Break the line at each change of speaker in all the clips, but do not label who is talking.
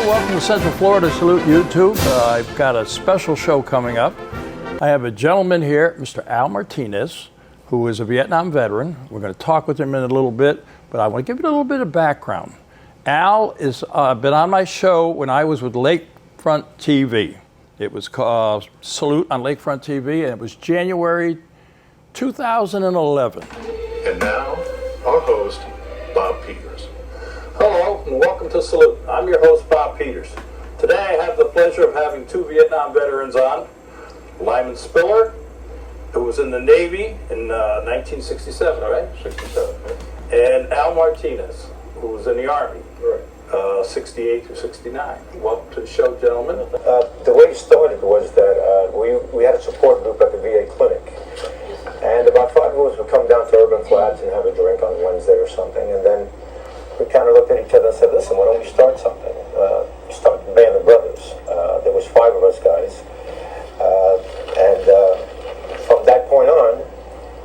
welcome to Central Florida Salute YouTube. I've got a special show coming up. I have a gentleman here, Mr. Al Martinez, who is a Vietnam veteran. We're going to talk with him in a little bit, but I want to give you a little bit of background. Al has been on my show when I was with Lakefront TV. It was called Salute on Lakefront TV, and it was January 2011.
And now, our host, Bob Peters.
Hello, and welcome to Salute. I'm your host, Bob Peters. Today I have the pleasure of having two Vietnam veterans on. Lyman Spiller, who was in the Navy in 1967, all right?
67.
And Al Martinez, who was in the Army,
Right.
68 through 69. Welcome to the show, gentlemen.
The way it started was that we had a support group at the VA clinic. And about 5 of us would come down to Urban Flats and have a drink on Wednesday or something. And then we kind of looked at each other and said, listen, why don't we start something? Start Band of Brothers. There was 5 of us guys. From that point on,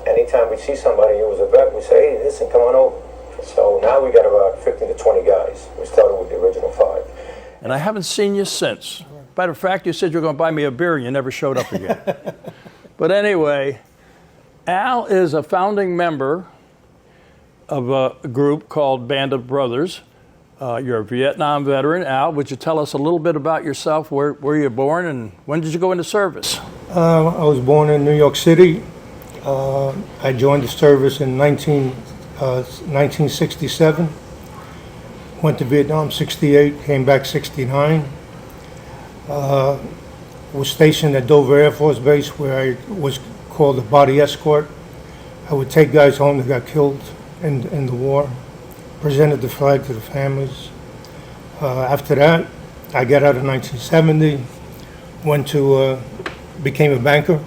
anytime we see somebody who was a vet, we say, hey, listen, come on over. So now we got about 15 to 20 guys. We started with the original 5.
And I haven't seen you since. Matter of fact, you said you were going to buy me a beer and you never showed up again. But anyway, Al is a founding member of a group called Band of Brothers. You're a Vietnam veteran. Al, would you tell us a little bit about yourself? Where you were born and when did you go into service?
I was born in New York City. I joined the service in 1967. Went to Vietnam 68, came back 69. Was stationed at Dover Air Force Base where I was called a body escort. I would take guys home that got killed in the war, presented the flag to the families. After that, I got out in 1970, became a banker.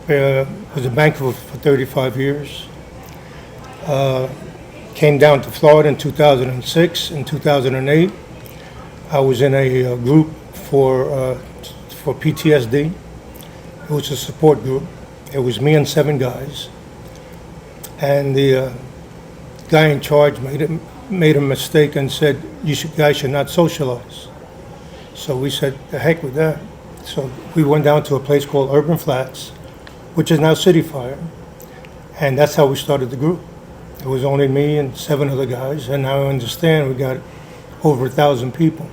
Was a banker for 35 years. Came down to Florida in 2006. In 2008, I was in a group for PTSD. It was a support group. It was me and 7 guys. And the guy in charge made a mistake and said, guys should not socialize. So we said, the heck with that. So we went down to a place called Urban Flats, which is now City Fire. And that's how we started the group. It was only me and 7 other guys, and now I understand we got over 1,000 people.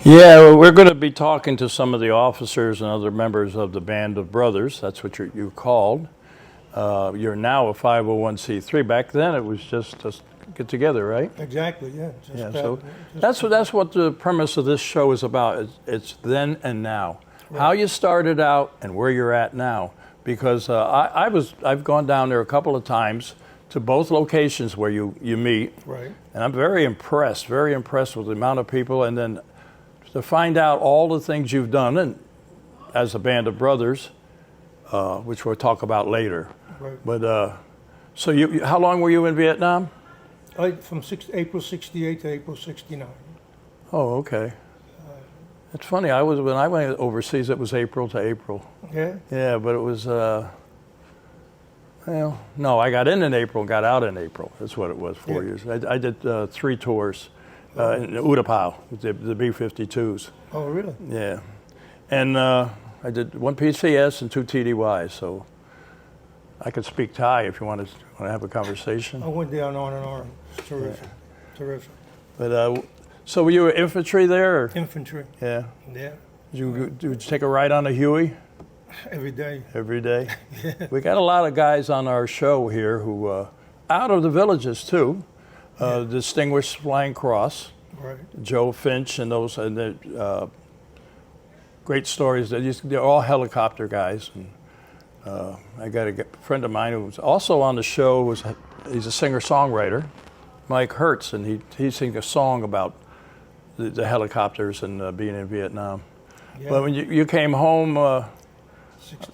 Yeah, well, we're going to be talking to some of the officers and other members of the Band of Brothers. That's what you're called. You're now a 501c3. Back then, it was just to get together, right?
Exactly, yeah.
So that's what the premise of this show is about. It's then and now. Right. How you started out and where you're at now. Because I've gone down there a couple of times to both locations where you meet.
Right. And
I'm very impressed with the amount of people, and then to find out all the things you've done and as a Band of Brothers, which we'll talk about later.
Right.
But so how long were you in Vietnam?
From April 68 to April 69.
Oh, okay. It's funny. When I went overseas, it was April to April.
Yeah.
Yeah, but it was. Well, no, I got in April, got out in April. That's what it was. 4 years. I did 3 tours in Utapao, the B-52s.
Oh, really?
Yeah, and I did 1 PCS and 2 TDYs. So I could speak Thai if you want to have a conversation.
I went down on and on. It's terrific. Yeah. Terrific.
But so were you infantry there? Or?
Infantry.
Yeah.
Yeah.
Did you take a ride on a Huey?
Every day.
Every day?
Yeah.
We got a lot of guys on our show here who, out of the villages too, Distinguished Flying Cross,
right.
Joe Finch and those, and the great stories. They're all helicopter guys. And I got a friend of mine who was also on the show. He's a singer-songwriter, Mike Hertz, and he sings a song about the helicopters and being in Vietnam. Yeah. But when you came home,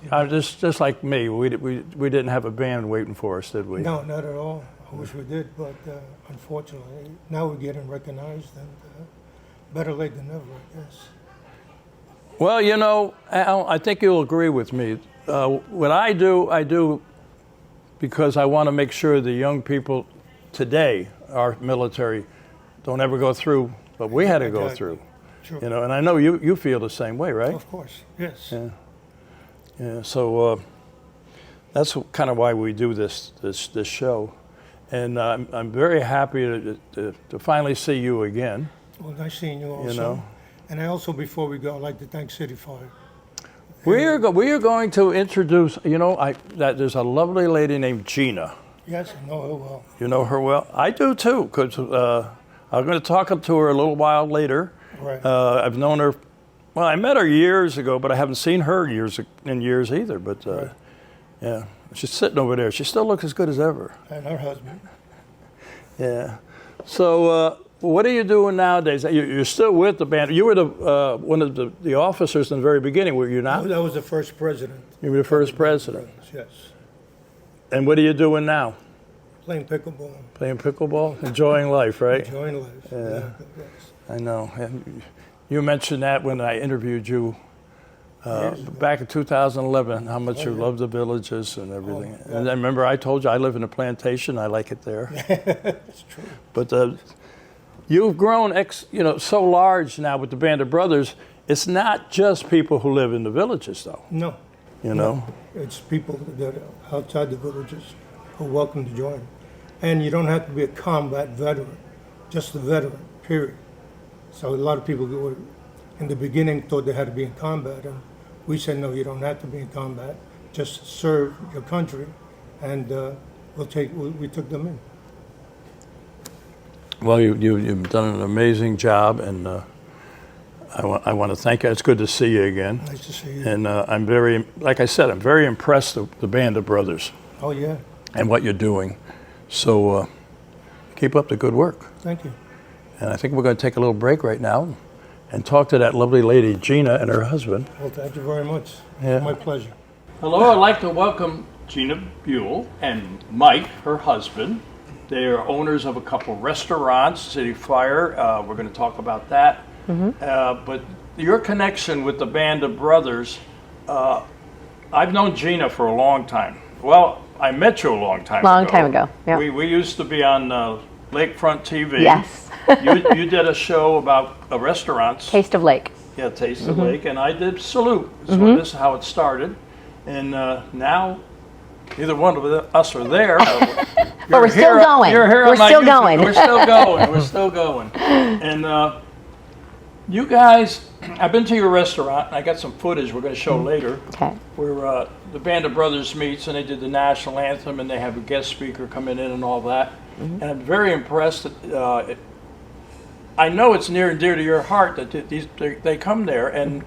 just like me, we didn't have a band waiting for us, did we?
No, not at all. I wish we did, but unfortunately, now we're getting recognized, and better late than never, I guess.
Well, you know, Al, I think you'll agree with me. What I do because I want to make sure the young people today, our military, don't ever go through but we had to go
Exactly.
through.
True.
You know, and I know you feel the same way, right?
Of course, yes.
Yeah. So that's kind of why we do this show, and I'm very happy to finally see you again.
Well, nice seeing you also.
You know.
And I also, before we go, I'd like to thank City Fire.
We are going to introduce. You know, that there's a lovely lady named Gina.
Yes, I know her well.
You know her well. I do too, because I'm going to talk to her a little while later.
Right.
I've known her. Well, I met her years ago, but I haven't seen her years either. But
Right.
yeah, she's sitting over there. She still looks as good as ever.
And her husband.
Yeah. So, what are you doing nowadays? You're still with the band. You were one of the officers in the very beginning, were you not?
That was the first president.
You were the first president.
Yes.
And what are you doing now?
Playing pickleball.
Playing pickleball, enjoying life, right?
Enjoying life.
Yeah.
Yes.
I know. And you mentioned that when I interviewed you
Years ago.
back in 2011, how much you love the villages and everything.
yeah.
And I remember I told you I live in a plantation. I like it there.
It's true.
But you've grown, so large now with the Band of Brothers. It's not just people who live in the villages, though.
No.
You know.
It's people that are outside the villages who are welcome to join. And you don't have to be a combat veteran, just a veteran, period. So a lot of people in the beginning thought they had to be in combat, and we said, no, you don't have to be in combat, just serve your country, and we took them in.
Well, you've done an amazing job, and I want to thank you. It's good to see you again.
Nice to see you.
And I'm like I said, I'm very impressed with the Band of Brothers
Oh, yeah.
and what you're doing. So keep up the good work.
Thank you.
And I think we're going to take a little break right now and talk to that lovely lady, Gina, and her husband.
Well, thank you very much.
Yeah.
My pleasure.
Hello, I'd like to welcome Gina Buell and Mike, her husband. They are owners of a couple restaurants, City Fire. We're going to talk about that. But your connection with the Band of Brothers, I've known Gina for a long time. Well, I met you a long time ago.
Long time ago, yeah.
We used to be on Lakefront TV.
Yes.
you did a show about restaurants.
Taste of Lake.
Yeah, Taste of Lake, and I did Salute. So this is how it started. And now, neither one of us are there.
But we're still going.
You're here
We're
on my
still
YouTube.
going.
We're still going. We're still going. And you guys, I've been to your restaurant, and I got some footage we're going to show later,
Okay.
where the Band of Brothers meets, and they did the national anthem, and they have a guest speaker coming in and all that. And I'm very impressed that I know it's near and dear to your heart that they come there, and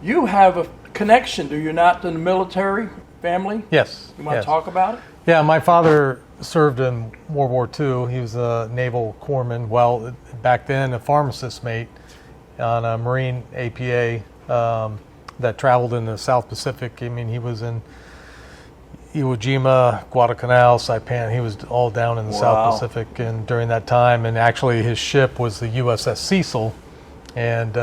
you have a connection, do you not, to the military family?
Yes.
You want
yes.
to talk about it?
Yeah, my father served in World War II. He was a naval corpsman. Well, back then, a pharmacist mate on a Marine APA that traveled in the South Pacific. I mean, he was in Iwo Jima, Guadalcanal, Saipan. He was all down in the
Wow.
South Pacific, and during that time, and actually his ship was the USS Cecil, and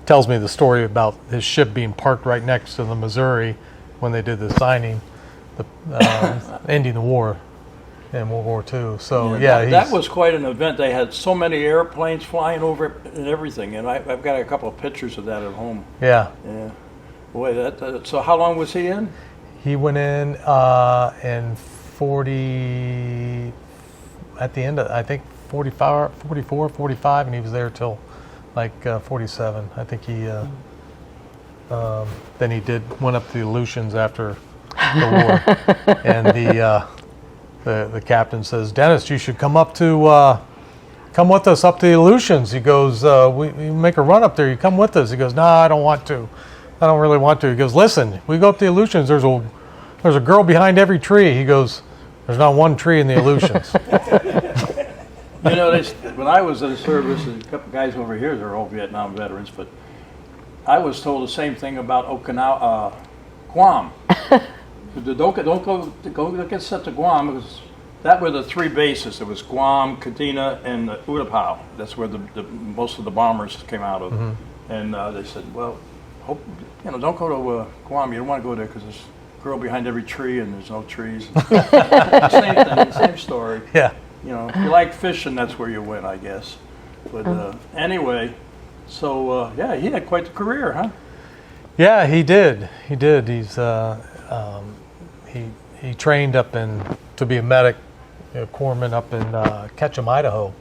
tells me the story about his ship being parked right next to the Missouri when they did the signing, ending the war in World War II. So
that was quite an event. They had so many airplanes flying over it and everything, and I've got a couple of pictures of that at home.
yeah.
Yeah. Boy, so how long was he in?
He went in 40, at the end of, I think 44, 45, and he was there till like 47. I think he, then he went up to the Aleutians after the war. And the captain says, Dennis, you should come with us up to the Aleutians. He goes, we make a run up there, you come with us. He goes, no, I don't want to. I don't really want to. He goes, listen, we go up to the Aleutians, there's a girl behind every tree. He goes, there's not one tree in the Aleutians.
You know, when I was in the service, and a couple guys over here, they're all Vietnam veterans, but I was told the same thing about Okinawa, Guam. Don't get sent to Guam, because that were the three bases. It was Guam, Kadena, and Utapao. That's where most of the bombers came out of. Mm-hmm. And they said, well, don't go to Guam. You don't want to go there because there's a girl behind every tree and there's no trees. Same thing, same story.
Yeah.
You know, if you like fishing, that's where you went, I guess. But anyway, so yeah, he had quite the career, huh?
Yeah, he did. He did. He's he trained up to be a medic, corpsman up in Ketchum, Idaho,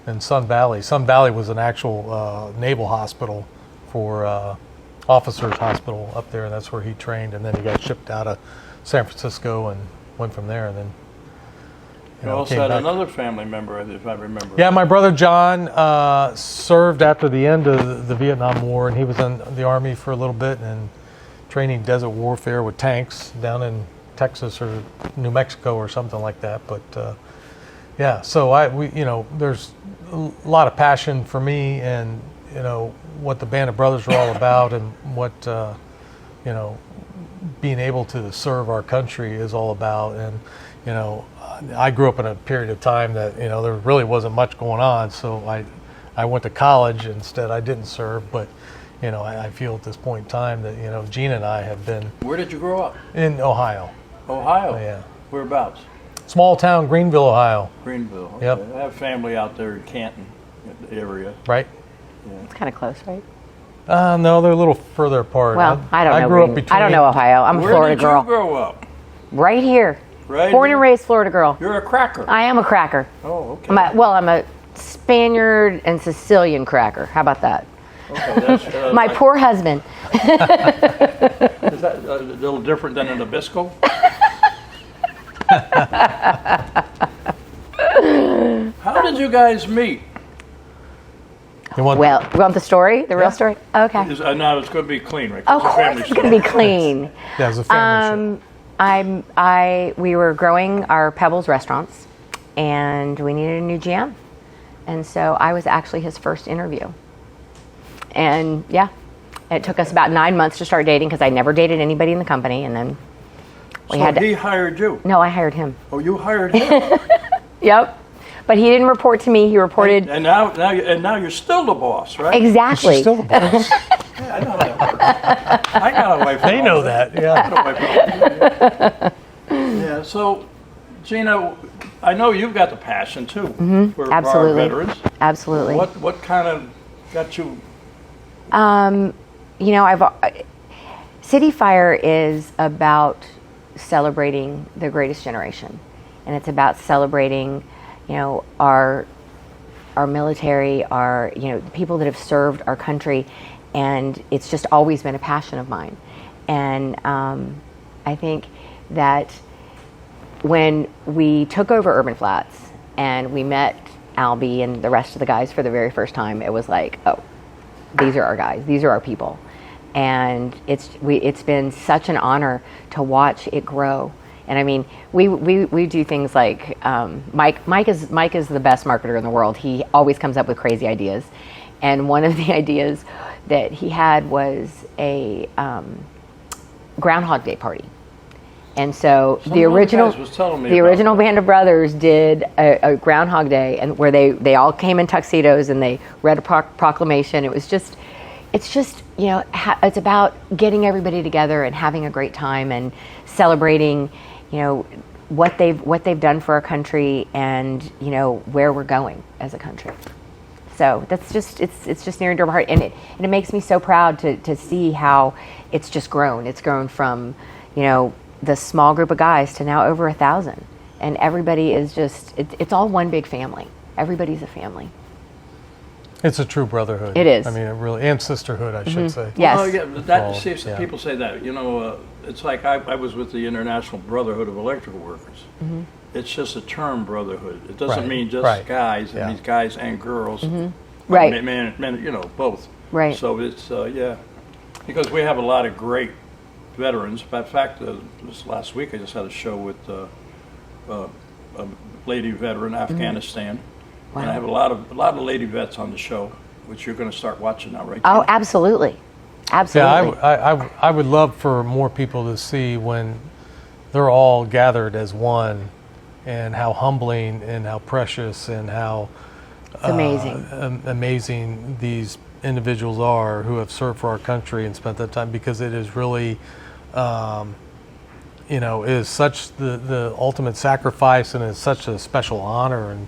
in Sun Valley. Sun Valley was an actual naval hospital for officers' hospital up there, and that's where he trained. And then he got shipped out of San Francisco and went from there. And then
You also had another family member, if I remember.
Yeah, my brother John served after the end of the Vietnam War, and he was in the Army for a little bit and training desert warfare with tanks down in Texas or New Mexico or something like that. But yeah, so there's a lot of passion for me, and what the Band of Brothers are all about, and what being able to serve our country is all about. And I grew up in a period of time that there really wasn't much going on, so I went to college instead. I didn't serve, but I feel at this point in time that Gina and I have been
Where did you grow up?
in Ohio.
Ohio.
Yeah.
Whereabouts?
Small town, Greenville, Ohio.
Greenville. Okay.
Yep.
I have family out there in Canton area.
Right?
It's kind of close, right?
No, they're a little further apart.
Well, I don't know.
I grew up between.
I don't know Ohio. I'm a
Where
Florida
did
girl.
you grow up?
Right here.
Right.
Born and raised Florida girl.
You're a cracker.
I am a cracker.
Oh, okay.
I'm a Spaniard and Sicilian cracker. How about that?
Okay, that's,
My poor husband.
Is that a little different than an Nabisco? How did you guys meet?
You want-
Well, you want the story? The real story? Okay.
No, it's going to be clean, right?
Of
It's a
course
family
it's going to be
story.
clean.
Yeah, it was a family
We were growing our Pebbles restaurants, and we needed a new GM, and so I was actually his first interview. And yeah, it took us about 9 months to start dating because I never dated anybody in the company, and then we had to.
He hired you.
No, I hired him.
Oh, you hired him.
Yep, but he didn't report to me. He reported
and now you're still the boss, right?
exactly.
She's still the boss.
Yeah, I know how that works. I got a wife.
They know that. Yeah.
Yeah. So, Gina, I know you've got the passion too for our
Absolutely.
veterans.
Absolutely.
What kind of got you?
City Fire is about celebrating the greatest generation, and it's about celebrating, our military, the people that have served our country, and it's just always been a passion of mine. And I think that when we took over Urban Flats and we met Albie and the rest of the guys for the very first time, it was like, oh, these are our guys, these are our people. And it's been such an honor to watch it grow. And I mean, we do things like Mike is the best marketer in the world. He always comes up with crazy ideas, and one of the ideas that he had was a Groundhog Day party. And so the original Band of Brothers did a Groundhog Day, and where they all came in tuxedos and they read a proclamation. It's just it's about getting everybody together and having a great time and celebrating, what they've done for our country, and where we're going as a country. So that's just it's just near and dear to my heart, and it makes me so proud to see how it's just grown. It's grown from the small group of guys to now over 1,000, and everybody is just it's all one big family. Everybody's a family.
It's a true brotherhood.
It is.
I mean, it really, and sisterhood, I should say.
Yes.
Oh, yeah,
Yeah.
people say that. It's like I was with the International Brotherhood of Electrical Workers.
Mm-hmm.
It's just a term, brotherhood. It doesn't
Right,
mean just
right.
guys. It
Yeah.
means guys and girls.
Right.
Men, both.
Right.
So it's, because we have a lot of great veterans. In fact, this last week I just had a show with a lady veteran, Afghanistan.
Wow.
And I have a lot of lady vets on the show, which you're going to start watching now, right?
Oh, absolutely. Absolutely.
Yeah, I would love for more people to see when they're all gathered as one, and how humbling and how precious and how
It's amazing.
Amazing these individuals are who have served for our country and spent that time, because it is really is such the ultimate sacrifice, and is such a special honor, and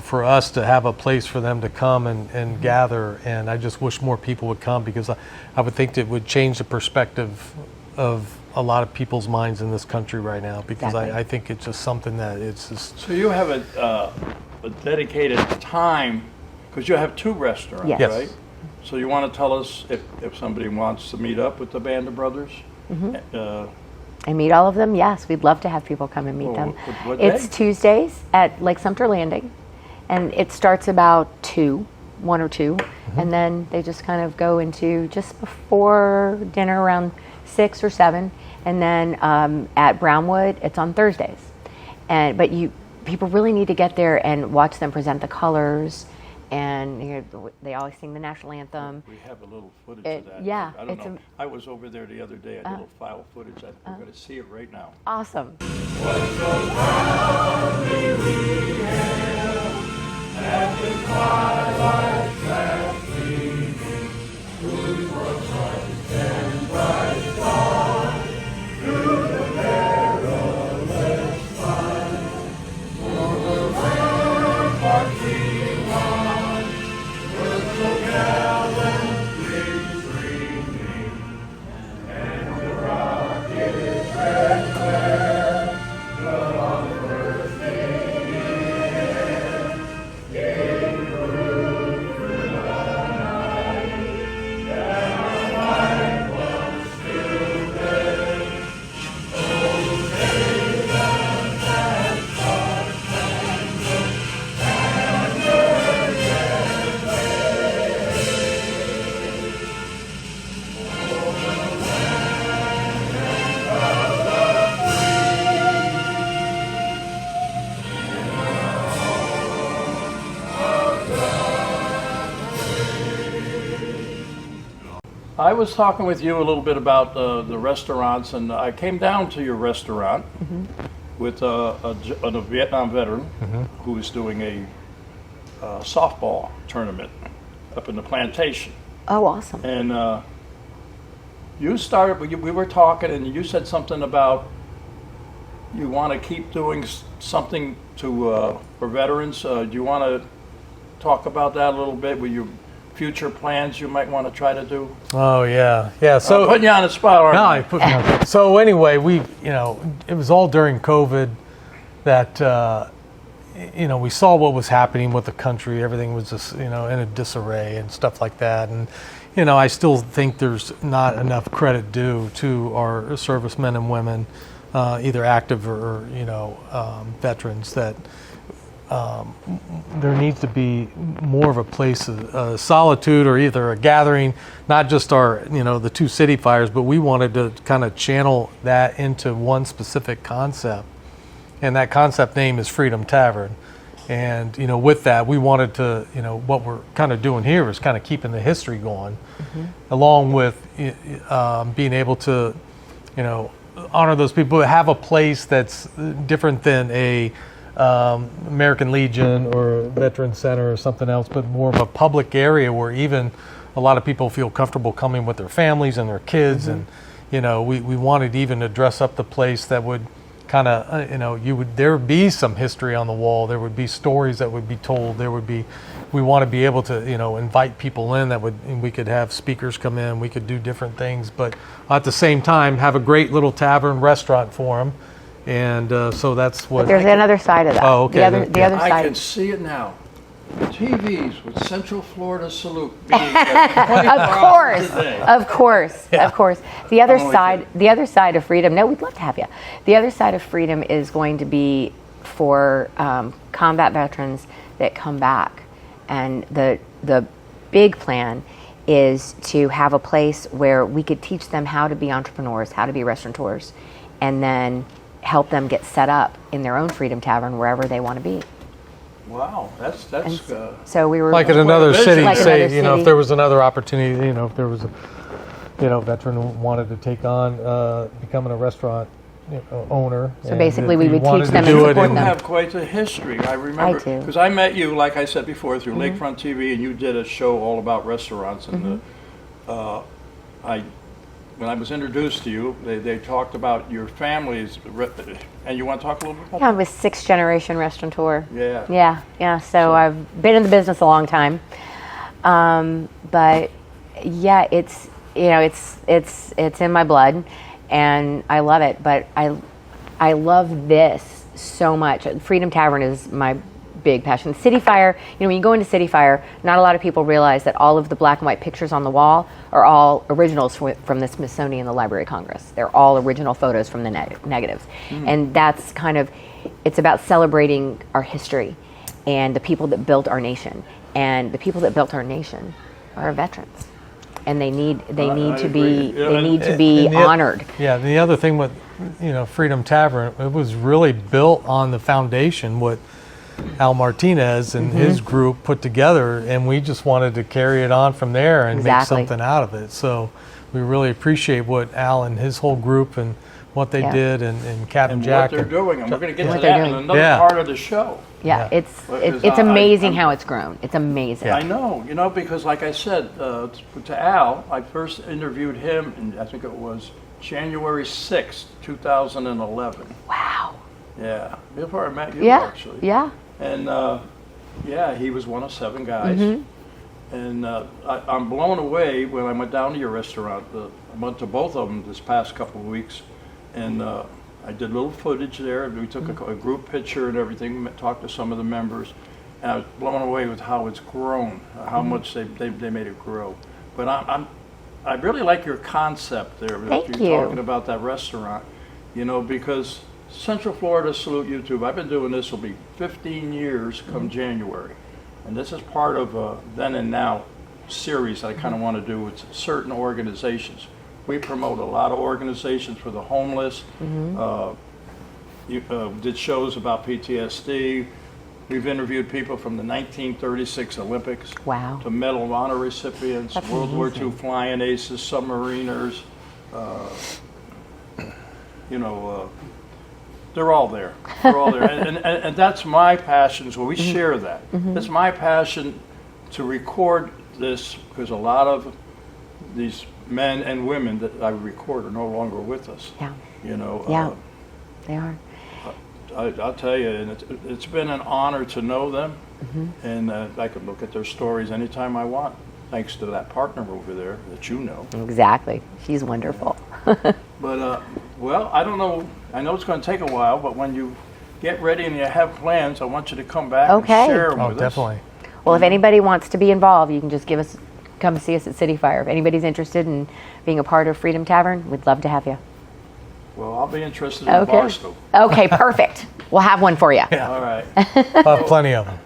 for us to have a place for them to come and gather. And I just wish more people would come, because I would think it would change the perspective of a lot of people's minds in this country right now, because
Exactly.
I think it's just something that it's just.
So you have a dedicated time, because you have 2 restaurants,
Yes.
Yes.
right? So you want to tell us if somebody wants to meet up with the Band of Brothers?
And meet all of them? Yes, we'd love to have people come and meet
Well,
them.
what
It's
day?
Tuesdays at Lake Sumter Landing, and it starts about 1 or 2, and then they just kind of go into just before dinner around 6 or 7, and then at Brownwood it's on Thursdays. But people really need to get there and watch them present the colors, and they always sing the national anthem.
We have a little footage
It-
of that.
yeah,
I don't
it's
know. I was over there the other day, a little file footage. We're going to see it right now.
Awesome.
I was talking with you a little bit about the restaurants, and I came down to your restaurant with a Vietnam veteran who was doing a softball tournament up in the plantation.
Oh, awesome.
And you started, we were talking, and you said something about you want to keep doing something for veterans. Do you want to talk about that a little bit with your future plans you might want to try to do?
Oh yeah.
I'm
So
putting you on the spot, aren't
no,
I?
I put me on. So anyway, it was all during COVID that we saw what was happening with the country. Everything was just in a disarray and stuff like that. And I still think there's not enough credit due to our servicemen and women, either active or veterans, that there needs to be more of a place of solitude, or either a gathering, not just our, the 2 city fires, but we wanted to kind of channel that into one specific concept. And that concept name is Freedom Tavern. And, with that, we wanted to, what we're kind of doing here is kind of keeping the history going, along with being able to, honor those people, have a place that's different than a American Legion or Veteran Center or something else, but more of a public area where even a lot of people feel comfortable coming with their families and their kids. And we wanted even to dress up the place that would kind of there would be some history on the wall, there would be stories that would be told, we want to be able to invite people in, and we could have speakers come in, we could do different things, but at the same time have a great little tavern restaurant for them. And so that's what.
But there's another side of that.
Oh, okay,
The other
I
side.
can see it now. TVs with Central Florida Salute being there 24
Of
hours a day.
of course. The other
only
side, the other side of freedom. No, we'd love to have you. The other side of freedom is going to be for combat veterans that come back, and the big plan is to have a place where we could teach them how to be entrepreneurs, how to be restaurateurs, and then help them get set up in their own Freedom Tavern wherever they want to be.
Wow, that's
So we were
like in another
vision.
city,
Like
say,
another
if
city.
there was another opportunity, if there was a veteran who wanted to take on becoming a restaurant owner.
So basically we would teach them and
You
support them.
have quite a history. I remember
I do.
because I met you, like I said before, through Lakefront TV, and you did a show all about restaurants. And when I was introduced to you, they talked about your family's, and you want to talk a little bit about
Yeah, I was 6th generation restaurateur.
Yeah.
Yeah. So I've been in the business a long time, but yeah, it's it's in my blood, and I love it. But I love this so much. Freedom Tavern is my big passion. City Fire, when you go into City Fire, not a lot of people realize that all of the black and white pictures on the wall are all originals from the Smithsonian, the Library of Congress. They're all original photos from the negatives. And that's it's about celebrating our history and the people that built our nation. And the people that built our nation are our veterans. And they need
I
to
agree.
be
Yeah,
they need to
And
be honored.
Yeah, the other thing with Freedom Tavern, it was really built on the foundation what Al Martinez and his group put together, and we just wanted to carry it on from there and
Exactly.
make something out of it. So we really appreciate what Al and his whole group and what they
Yeah.
did, and Captain
and
Jack.
what they're doing, and we're going to get
What
to
they're
that in
doing.
another
Yeah.
part of the show.
Yeah,
Yeah.
it's amazing how it's grown. It's amazing.
I know, because like I said to Al, I first interviewed him, and I think it was January 6th, 2011.
Wow.
Yeah, before I met you,
Yeah.
actually.
Yeah.
And he was one of 7 guys. And I'm blown away when I went down to your restaurant. I went to both of them this past couple of weeks, and I did a little footage there. We took a group picture and everything, talked to some of the members, and I was blown away with how it's grown, how much they made it grow. But I really like your concept there.
Thank
You're
you.
talking about that restaurant, because Central Florida Salute YouTube, I've been doing this, will be 15 years come January. And this is part of a Then and Now series that I kind of want to do with certain organizations. We promote a lot of organizations for the homeless. Did shows about PTSD. We've interviewed people from the 1936 Olympics
Wow.
to Medal of Honor recipients,
That's
World War II
amazing.
flying aces, submariners. They're all there. They're all there, and that's my passion. So we share that. It's my passion to record this because a lot of these men and women that I record are no longer with us.
Yeah.
Yeah.
They are.
I'll tell you, and it's been an honor to know them, and I can look at their stories anytime I want, thanks to that partner over there that you know.
Exactly. She's wonderful.
But, well, I don't know. I know it's going to take a while, but when you get ready and you have plans, I want you to come back
Okay.
and share them
Oh,
with us.
definitely.
Well, if anybody wants to be involved, you can just come see us at City Fire. If anybody's interested in being a part of Freedom Tavern, we'd love to have you.
Well, I'll be interested in
Okay.
Barstow.
Okay, perfect. We'll have one for you.
All right.
Plenty of them.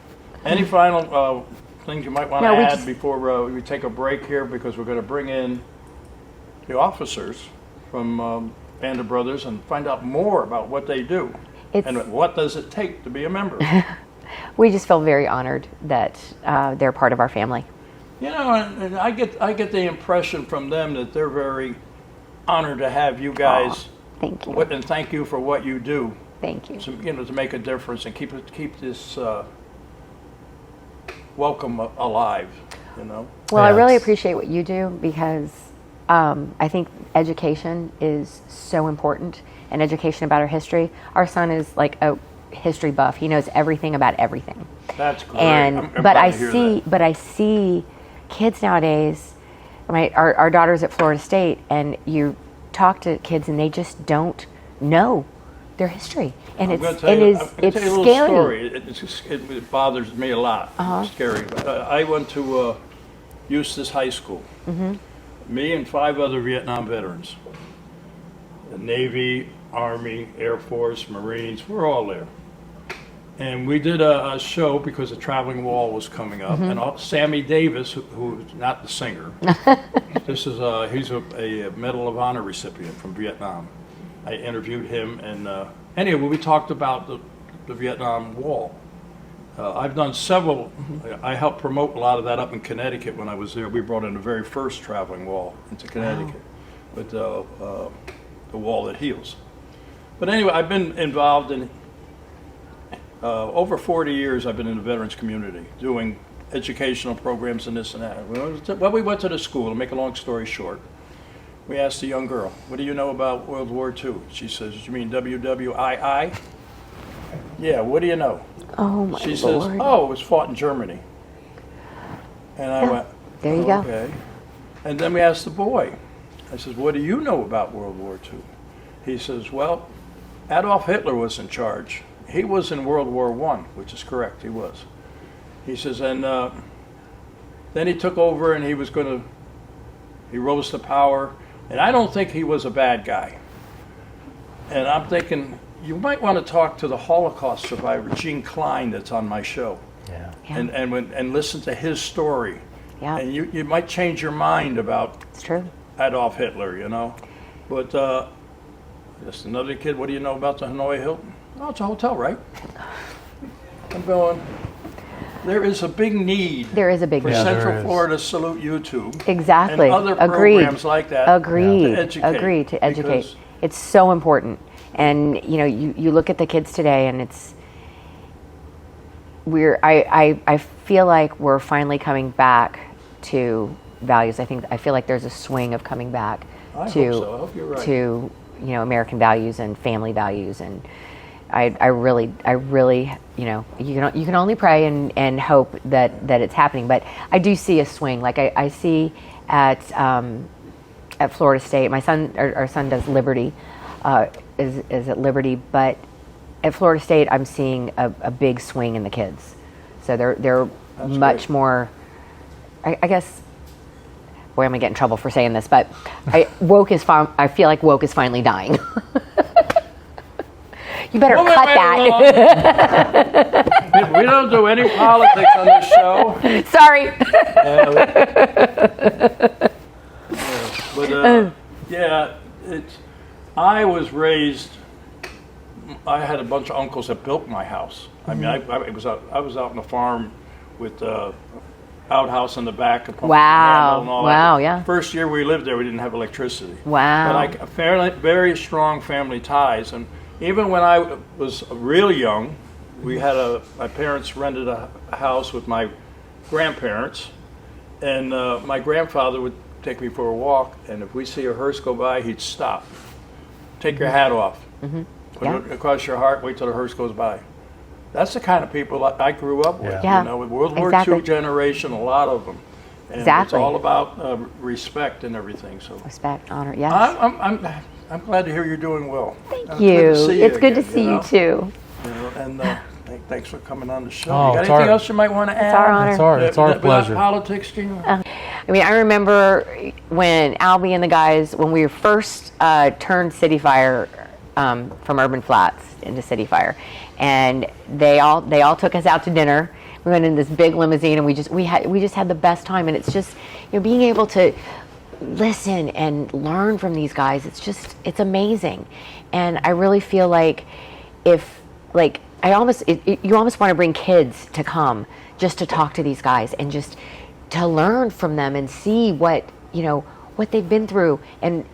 Any final things you might want to
No, we
add
just-
before we take a break here? Because we're going to bring in the officers from Band of Brothers and find out more about what they do.
It's-
And what does it take to be a member?
We just feel very honored that they're part of our family.
And I get the impression from them that they're very honored to have you guys.
Thank you.
And thank you for what you do.
Thank you.
To make a difference and keep this welcome alive.
Well, I
Yeah,
really
it's-
appreciate what you do because I think education is so important and education about our history. Our son is like a history buff. He knows everything about everything.
That's great.
And
I'm
but
glad
I
to hear
see
that.
but I see kids nowadays. Our daughter's at Florida State, and you talk to kids and they just don't know their history, and
I'm gonna
it's
tell
it
you-
is
I'm gonna
it's
tell you a little
scary.
story. It bothers me a lot.
Uh-huh.
It's scary. But I went to Eustis High School.
Mm-hmm.
Me and 5 other Vietnam veterans. The Navy, Army, Air Force, Marines, we're all there. And we did a show because the Traveling Wall was coming up.
Mm-hmm.
And Sammy Davis, who's not the singer, he's a Medal of Honor recipient from Vietnam. I interviewed him, and anyway, we talked about the Vietnam Wall. I've done several. I helped promote a lot of that up in Connecticut when I was there. We brought in the very first Traveling Wall into Connecticut, with the wall that heals. But anyway, I've been involved in over 40 years. I've been in the veterans community doing educational programs and this and that. Well, we went to the school. To make a long story short, we asked the young girl, what do you know about World War II? She says, you mean WWII? Yeah, what do you know?
Oh my
She
Lord.
says, oh, it was fought in Germany. And I went,
There you go.
okay. And then we asked the boy. I says, what do you know about World War II? He says, well, Adolf Hitler was in charge. He was in World War I, which is correct, he was. He says, and then he took over and he rose to power. And I don't think he was a bad guy. And I'm thinking, you might want to talk to the Holocaust survivor, Gene Klein, that's on my show.
Yeah.
Yeah.
And listen to his story.
Yeah.
And you might change your mind about
It's true.
Adolf Hitler, you know. But just another kid, what do you know about the Hanoi Hilton? Oh, it's a hotel, right? I'm going, there is a big need
There is a big
for
need.
Yeah, there
Central
is.
Florida Salute YouTube.
Exactly.
And other
Agreed.
programs like that.
Agreed.
To educate.
Agreed to educate.
Because-
It's so important. And you know, you look at the kids today, and I feel like we're finally coming back to values. I feel like there's a swing of coming back
I
to
hope so. I hope you're right.
to American values and family values, and I really you know, you can only pray and hope that it's happening. But I do see a swing. Like I see at Florida State. My son, our son does Liberty, is at Liberty, but at Florida State, I'm seeing a big swing in the kids. So they're much
great.
more. I guess. Boy, I'm gonna get in trouble for saying this, but I feel like woke is finally dying. You better
Wait,
cut
wait,
that.
wait, we don't do any politics on this show.
Sorry.
But yeah, I was raised. I had a bunch of uncles that built my house. I mean, I was out on the farm with outhouse in the back. A pump
Wow.
handle and all
Wow,
that.
yeah.
First year we lived there, we didn't have electricity.
Wow.
But very strong family ties, and even when I was real young, my parents rented a house with my grandparents, and my grandfather would take me for a walk, and if we see a hearse go by, he'd stop. Take your hat off. Put
Yeah.
it across your heart, wait till the hearse goes by. That's the kind of people I grew up with.
Yeah.
You know, with World War
Exactly.
II generation, a lot of them. And
Exactly.
it's all about respect and everything. So
Respect, honor, yes.
I'm glad to hear you're doing well.
Thank you. It's good to
again,
see you
know?
too.
You know, and thanks for coming on the show.
Oh,
You got
it's
anything
our-
else you might want to add?
our honor.
It's our
About
pleasure.
Politics, Gina?
I mean, I remember when Albie and the guys, when we first turned City Fire from Urban Flats into City Fire, and they all took us out to dinner. We went in this big limousine, and we just had the best time. And it's just, you know, being able to listen and learn from these guys. It's amazing, and I really feel like you almost want to bring kids to come just to talk to these guys and just to learn from them and see what they've been through, and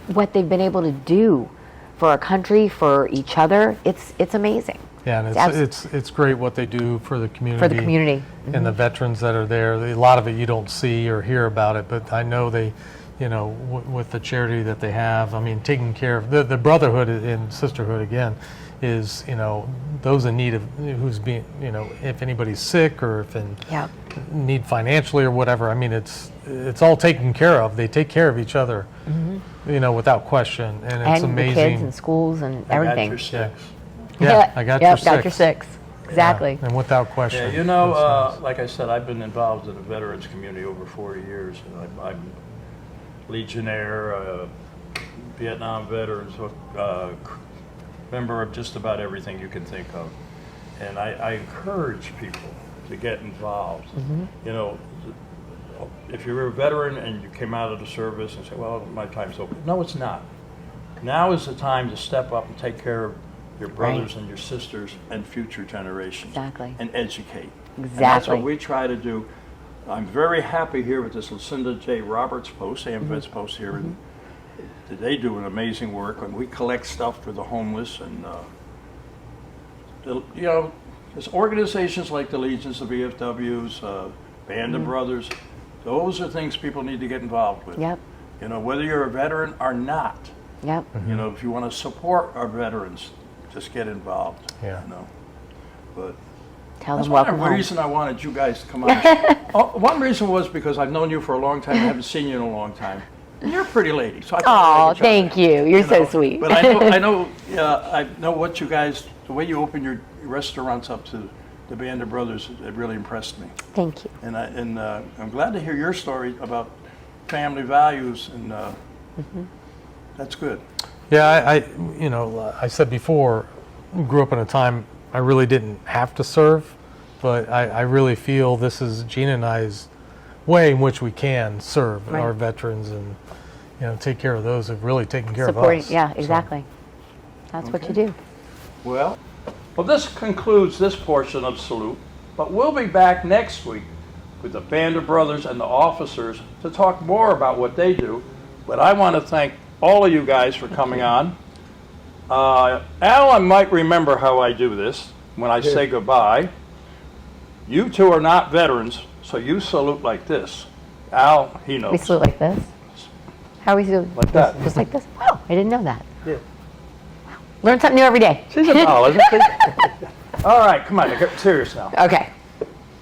what they've been able to do for our country, for each other. It's amazing.
Yeah, and it's great what they do for the community.
For the community.
And the veterans that are there. A lot of it you don't see or hear about it, but I know they, with the charity that they have, I mean, taking care of the brotherhood and sisterhood again is, those in need of, who's being, if anybody's sick or if in
Yeah.
need financially or whatever. I mean, it's all taken care of. They take care of each other, without question, and it's
And
amazing.
the kids and schools and everything.
I got your six.
Yeah, I got
Yep,
your six.
got your six. Exactly.
Yeah, and without question.
Yeah, like I said, I've been involved in the veterans community over 40 years. I'm Legionnaire, Vietnam veterans, member of just about everything you can think of. And I encourage people to get involved. If you're a veteran and you came out of the service and say, well, my time's over. No, it's not. Now is the time to step up and take care of your brothers
Right.
and your sisters and future generations.
Exactly.
And educate. And that's
Exactly.
what we try to do. I'm very happy here with this Lucinda J. Roberts post, AMVET's post here. And they do an amazing work, and we collect stuff for the homeless. And, there's organizations like the Legions, the VFWs, Band of Brothers. Those are things people need to get involved with.
Yep.
You know, whether you're a veteran or not.
Yep.
You know, if you want to support our veterans, just get involved.
Yeah.
You know, but
Tell
that's
them welcome
one
home.
reason I wanted you guys to come on. One reason was because I've known you for a long time. I haven't seen you in a long time. And you're a pretty lady, so I thought
Oh,
I'd like each other.
thank you. You're so
know,
sweet.
But I know what you guys, the way you open your restaurants up to the Band of Brothers, it really impressed me.
Thank you.
And I'm glad to hear your story about family values, and that's good.
Yeah, I said before, grew up in a time I really didn't have to serve, but I really feel this is Gina and I's way in which we can serve
Right.
our veterans and take care of those who've really taken care
Supporting.
of us.
Yeah,
So,
exactly. That's what you do.
Well, this concludes this portion of Salute, but we'll be back next week with the Band of Brothers and the officers to talk more about what they do. But I want to thank all of you guys for coming on. Alan might remember how I do this when I say goodbye. You two are not veterans, so you salute like this. Al, he knows.
We salute like this. How we do?
Like that.
Just like this. Wow, I didn't know that.
Yeah.
Learn something new every day.
She's a doll, isn't she? All right, come on, get serious now.
Okay.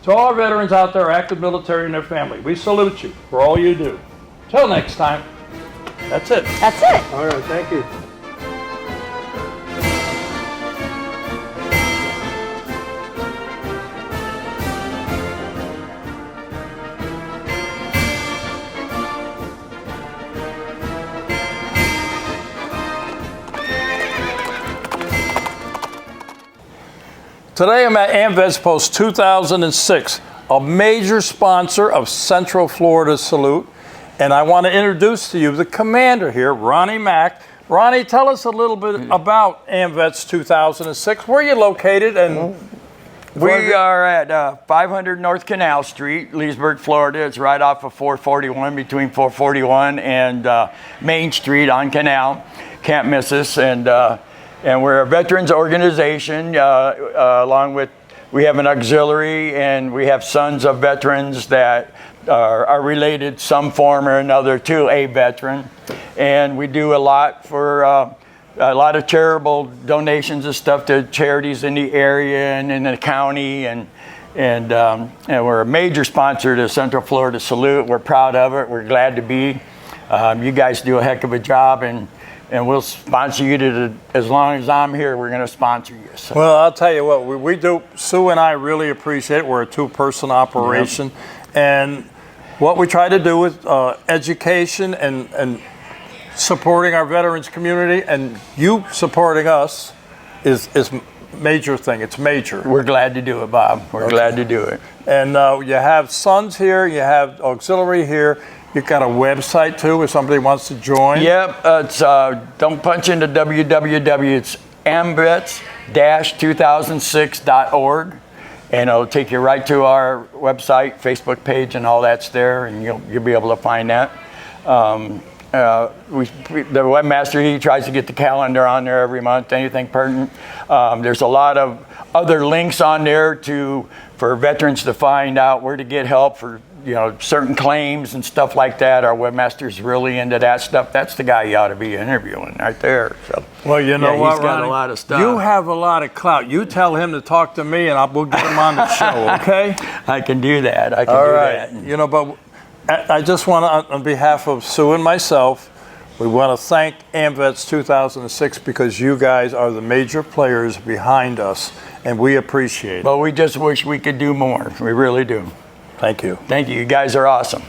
To all our veterans out there, active military and their family, we salute you for all you do. Till next time, that's it.
That's it.
All right, thank you. Today I'm at AMVETS Post 2006, a major sponsor of Central Florida Salute. And I want to introduce to you the commander here, Ronnie Mack. Ronnie, tell us a little bit about AMVETS 2006. Where are you located? And
We are at 500 North Canal Street, Leesburg, Florida. It's right off of 441, between 441 and Main Street on Canal. Can't miss us. And we're a veterans organization, along with, we have an auxiliary, and we have sons of veterans that are related some form or another to a veteran. And we do a lot for a lot of charitable donations and stuff to charities in the area and in the county. And we're a major sponsor to Central Florida Salute. We're proud of it. We're glad to be. You guys do a heck of a job, and we'll sponsor you as long as I'm here. We're going to sponsor you. So.
well, I'll tell you what, we do. Sue and I really appreciate it. We're a two-person operation.
Yep.
And what we try to do with education and supporting our veterans community, and you supporting us is major thing. It's major.
We're glad to do it, Bob. We're glad to do it.
And you have sons here, you have auxiliary here. You've got a website too if somebody wants to join.
Yep, it's don't punch into www. It's amvets-2006.org, and it'll take you right to our website, Facebook page, and all that's there, and you'll be able to find that. The webmaster, he tries to get the calendar on there every month, anything pertinent. There's a lot of other links on there for veterans to find out where to get help for certain claims and stuff like that. Our webmaster's really into that stuff. That's the guy you ought to be interviewing right there. So,
Well, you know what,
he's got
Ronnie?
a lot of stuff.
You have a lot of clout. You tell him to talk to me, and we'll get him on the show. Okay?
I can do that. I can
All
do
right.
that.
But I just want to, on behalf of Sue and myself, we want to thank AMVETS 2006 because you guys are the major players behind us, and we appreciate it.
But we just wish we could do more. We really do.
Thank you.
Thank you. You guys are awesome.